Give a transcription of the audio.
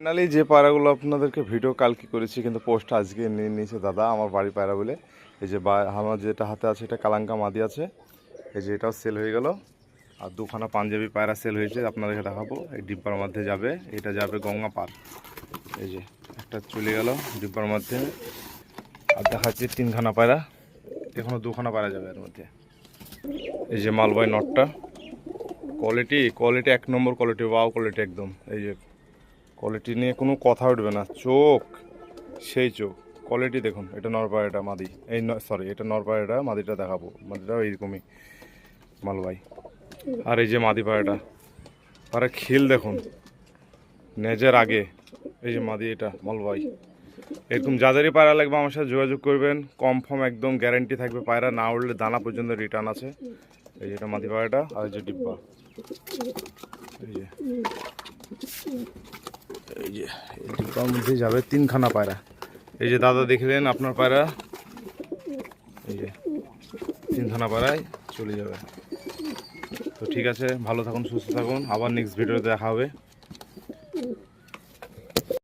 Finally যে পায়রাগুলো আপনাদেরকে ভিডিও কালকে করেছি কিন্তু পোস্ট আজকে নিয়ে নিয়েছে দাদা আমার বাড়ি পায়রা বলে। এই যে আমার যেটা হাতে আছে এটা কালাঙ্কা মাদি আছে, এই যে এটাও সেল হয়ে গেল। আর দুখানা পাঞ্জাবি পায়রা সেল হয়েছে, আপনাদেরকে দেখাবো। এই ডিব্বার মধ্যে যাবে, এটা যাবে গঙ্গা পার। এই যে একটা চলে গেল ডিব্বার মধ্যে। আর দেখাচ্ছি তিনখানা পায়রা, এখনও দুখানা পায়রা যাবে এর মধ্যে। এই যে মালবাই নটটা, কোয়ালিটি 1 নম্বর কোয়ালিটি, ওয়াও কোয়ালিটি একদম। এই যে কোয়ালিটি নিয়ে কোনো কথা উঠবে না, চোখ সেই চোখ কোয়ালিটি দেখুন। এটা নরপায়রাটা মাদি, এই সরি এটা নরপায়রাটা, মাদিটা দেখাবো। মাদিটাও এইরকমই মালবাই। আর এই যে মাদি পায়রাটা, পায়রা খিল দেখুন নেজের আগে। এই যে মাদি, এটা মালবাই। এরকম যাদেরই পায়রা লাগবে আমার সাথে যোগাযোগ করবেন, কনফার্ম একদম গ্যারেন্টি থাকবে। পায়রা না উঠলে দানা পর্যন্ত রিটার্ন আছে। এই যে এটা মাদি পায়রাটা, আর এই যে ডিব্বা। এই যে এই যে এই ডিব্বার মধ্যে যাবে তিনখানা পায়রা। এই যে দাদা দেখলেন আপনার পায়রা, এই যে তিনখানা পায়রায় চলে যাবে। তো ঠিক আছে, ভালো থাকুন, সুস্থ থাকুন, আবার নেক্সট ভিডিওতে দেখা হবে।